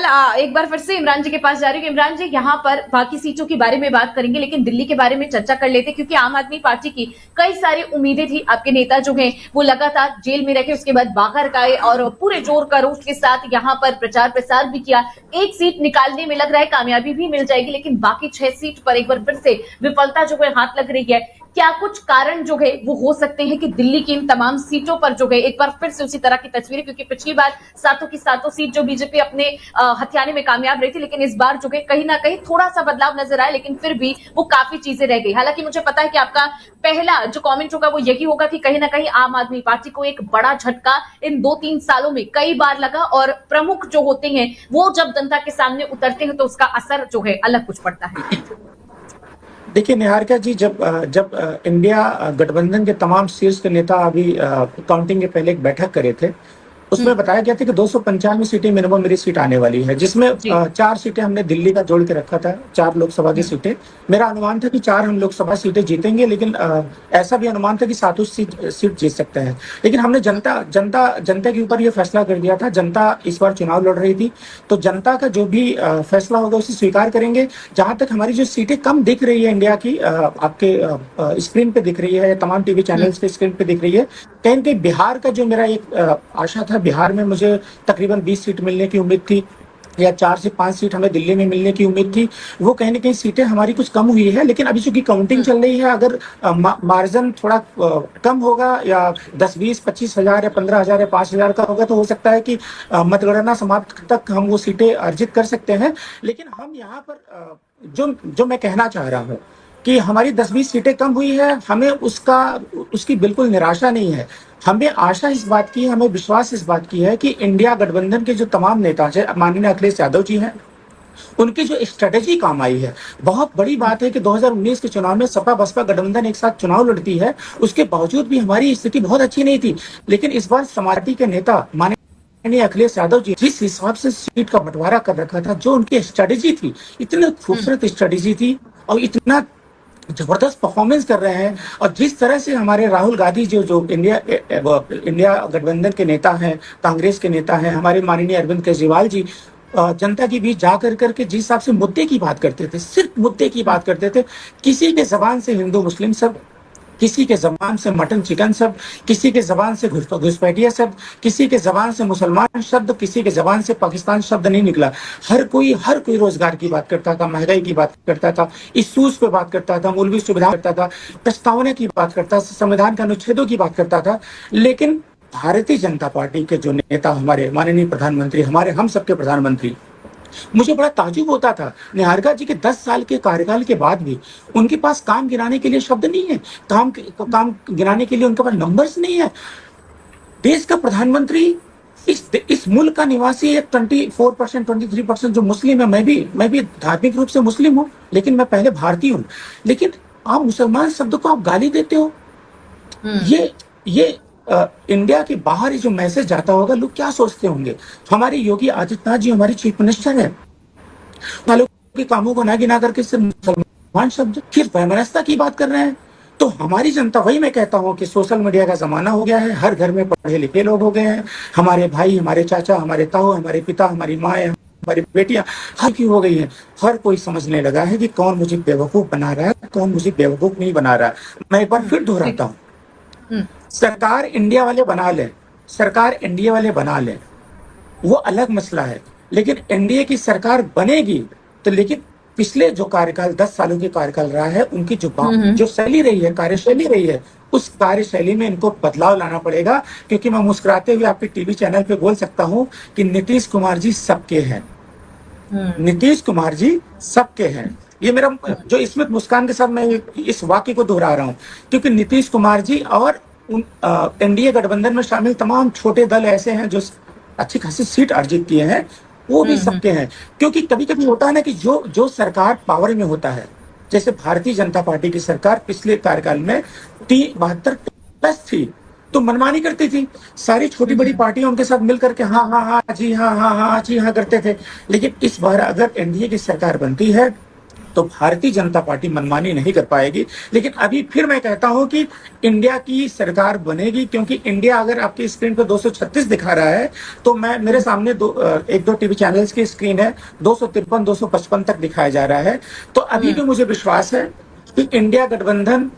एक बार फिर से इमरान जी के पास जा रही हूँ। इमरान जी, यहाँ पर बाकी सीटों के बारे में बात करेंगे, लेकिन दिल्ली के बारे में चर्चा कर लेते, क्योंकि आम आदमी पार्टी की कई सारी उम्मीदें थी। आपके नेता जो हैं वो लगातार जेल में रखे, उसके बाद बाहर आए और पूरे जोर खरोश के साथ यहाँ पर प्रचार प्रसार भी किया। एक सीट निकालने में लग रहा है कामयाबी भी मिल जाएगी, लेकिन बाकी 6 सीट पर एक बार फिर से विफलता जो है हाथ लग रही है। क्या कुछ कारण जो है वो हो सकते हैं कि दिल्ली की इन तमाम सीटों पर जो है एक बार फिर से उसी तरह की तस्वीरें, क्योंकि पिछली बार सातों की सातों सीट जो बीजेपी अपने हथियाने में कामयाब रही थी, लेकिन इस बार जो है कहीं ना कहीं थोड़ा सा बदलाव नजर आया, लेकिन फिर भी वो काफी चीजें रह गई। हालांकि मुझे पता है कि आपका पहला जो कमेंट होगा वो यही होगा कि कहीं ना कहीं आम आदमी पार्टी को एक बड़ा झटका इन 2-3 सालों में कई बार लगा, और प्रमुख जो होते हैं वो जब जनता के सामने उतरते हैं तो उसका असर जो है अलग कुछ पड़ता है। देखिए निहारिका जी, जब जब इंडिया गठबंधन के तमाम शीर्ष के नेता अभी काउंटिंग के पहले एक बैठक करे थे, उसमें बताया गया था कि 295 सीटें मिनिमम मेरी सीट आने वाली है, जिसमें 4 सीटें हमने दिल्ली का जोड़ के रखा था, 4 लोकसभा की सीटें। मेरा अनुमान था कि 4 हम लोकसभा सीटें जीतेंगे, लेकिन ऐसा भी अनुमान था कि 7 सीट जीत सकते हैं। लेकिन हमने जनता के ऊपर यह फैसला कर दिया था। जनता इस बार चुनाव लड़ रही थी, तो जनता का जो भी फैसला होगा उसे स्वीकार करेंगे। जहां तक हमारी जो सीटें कम दिख रही है इंडिया की, आपके स्क्रीन पे दिख रही है, तमाम टीवी चैनल्स के स्क्रीन पे दिख रही है, कहीं न कहीं बिहार का जो मेरा एक आशा था, बिहार में मुझे तकरीबन 20 सीट मिलने की उम्मीद थी, या 4 से 5 सीट हमें दिल्ली में मिलने की उम्मीद थी। वो कहीं न कहीं सीटें हमारी कुछ कम हुई है, लेकिन अभी चूंकि काउंटिंग चल रही है, अगर मार्जिन थोड़ा कम होगा, या 10, 20, 25 हजार या 15 हजार या 5 हजार का होगा, तो हो सकता है कि मतगणना समाप्त तक हम वो सीटें अर्जित कर सकते हैं। लेकिन हम यहाँ पर जो मैं कहना चाह रहा हूँ कि हमारी 10-20 सीटें कम हुई है, हमें उसकी बिल्कुल निराशा नहीं है। हमें आशा इस बात की है, हमें विश्वास इस बात की है कि इंडिया गठबंधन के जो तमाम नेता हैं, माननीय अखिलेश यादव जी हैं, उनकी जो स्ट्रेटेजी काम आई है। बहुत बड़ी बात है कि 2019 के चुनाव में सपा बसपा गठबंधन एक साथ चुनाव लड़ती है, उसके बावजूद भी हमारी स्थिति बहुत अच्छी नहीं थी। लेकिन इस बार समाजवादी के नेता माननीय अखिलेश यादव जी जिस हिसाब से सीट का बंटवारा कर रखा था, जो उनकी स्ट्रेटेजी थी, इतनी खूबसूरत स्ट्रेटेजी थी और इतना जबरदस्त परफॉर्मेंस कर रहे हैं। और जिस तरह से हमारे राहुल गांधी जो इंडिया गठबंधन के नेता हैं, कांग्रेस के नेता हैं, हमारे माननीय अरविंद केजरीवाल जी जनता के बीच जा करके जिस हिसाब से मुद्दे की बात करते थे, सिर्फ मुद्दे की बात करते थे, किसी के जबान से हिंदू मुस्लिम सब, किसी के जबान से मटन चिकन शब्द, किसी के जबान से घुसपैठिया शब्द, किसी के जबान से मुसलमान शब्द, किसी के जबान से पाकिस्तान शब्द नहीं निकला। हर कोई रोजगार की बात करता था, महंगाई की बात करता था, इश्यूज पे बात करता था, मूलभूत सुविधा करता था, प्रस्तावना की बात करता था, संविधान के अनुच्छेदों की बात करता था। लेकिन भारतीय जनता पार्टी के जो नेता, हमारे माननीय प्रधानमंत्री, हमारे हम सबके प्रधानमंत्री, मुझे बड़ा ताजुब होता था निहारिका जी के 10 साल के कार्यकाल के बाद भी उनके पास काम गिनाने के लिए शब्द नहीं है, काम गिनाने के लिए उनके पास नंबर्स नहीं है। देश का प्रधानमंत्री, इस मुल्क का निवासी एक 24%, 23% जो मुस्लिम है, मैं भी धार्मिक रूप से मुस्लिम हूँ, लेकिन मैं पहले भारतीय हूँ। लेकिन आप मुसलमान शब्द को आप गाली देते हो। ये इंडिया के बाहर जो मैसेज जाता होगा, लोग क्या सोचते होंगे। हमारे योगी आदित्यनाथ जी हमारे चीफ मिनिस्टर हैं, वालों के कामों को ना गिना करके सिर्फ मुसलमान शब्द, फिर वैमनस्यता की बात कर रहे हैं। तो हमारी जनता, वही मैं कहता हूँ कि सोशल मीडिया का जमाना हो गया है, हर घर में पढ़े लिखे लोग हो गए हैं, हमारे भाई, हमारे चाचा, हमारे ताऊ, हमारे पिता, हमारी माँ, हमारी बेटियां हर की हो गई है। हर कोई समझने लगा है कि कौन मुझे बेवकूफ बना रहा है, कौन मुझे बेवकूफ नहीं बना रहा है। मैं एक बार फिर दोहराता हूँ, सरकार इंडिया वाले बना ले, सरकार एनडीए वाले बना ले, वो अलग मसला है। लेकिन एनडीए की सरकार बनेगी तो, लेकिन पिछले जो कार्यकाल 10 सालों के कार्यकाल रहा है, उनकी जो शैली रही है, कार्यशैली रही है, उस कार्यशैली में इनको बदलाव लाना पड़ेगा। क्योंकि मैं मुस्कुराते हुए आपके टीवी चैनल पे बोल सकता हूँ कि नीतीश कुमार जी सबके हैं, नीतीश कुमार जी सबके हैं। ये मेरा जो स्मित मुस्कान के साथ मैं इस वाक्य को दोहरा रहा हूँ, क्योंकि नीतीश कुमार जी और एनडीए गठबंधन में शामिल तमाम छोटे दल ऐसे हैं जो अच्छी खासी सीट अर्जित किए हैं, वो भी सबके हैं। क्योंकि कभी कभी होता है ना कि जो सरकार पावर में होता है, जैसे भारतीय जनता पार्टी की सरकार पिछले कार्यकाल में 72+ थी, तो मनमानी करती थी, सारी छोटी बड़ी पार्टियां उनके साथ मिलकर के हाँ जी हाँ करते थे। लेकिन इस बार अगर एनडीए की सरकार बनती है तो भारतीय जनता पार्टी मनमानी नहीं कर पाएगी। लेकिन अभी फिर मैं कहता हूं कि इंडिया की सरकार बनेगी, क्योंकि इंडिया अगर आपकी स्क्रीन पर 236 दिखा रहा है तो मैं मेरे सामने एक दो टीवी चैनल्स की स्क्रीन है, 253 255 तक दिखाया जा रहा है। तो अभी भी मुझे विश्वास है कि इंडिया गठबंधन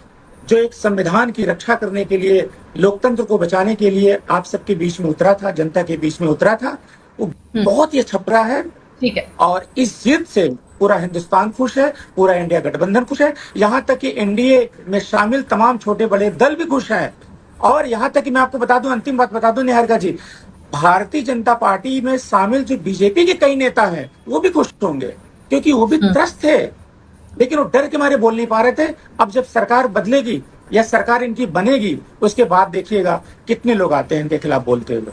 जो एक संविधान की रक्षा करने के लिए, लोकतंत्र को बचाने के लिए आप सबके बीच में उतरा था, जनता के बीच में उतरा था, वो बहुत ही अच्छा रहा है। ठीक है। और इस जीत से पूरा हिंदुस्तान खुश है, पूरा इंडिया गठबंधन खुश है, यहाँ तक कि एनडीए में शामिल तमाम छोटे बड़े दल भी खुश हैं। और यहाँ तक कि मैं आपको बता दूं, अंतिम बात बता दूं निहारिका जी, भारतीय जनता पार्टी में शामिल जो बीजेपी के कई नेता हैं वो भी खुश होंगे, क्योंकि वो भी त्रस्त थे, लेकिन वो डर के मारे बोल नहीं पा रहे थे। अब जब सरकार बदलेगी या सरकार इनकी बनेगी, उसके बाद देखिएगा कितने लोग आते हैं इनके खिलाफ बोलते हुए।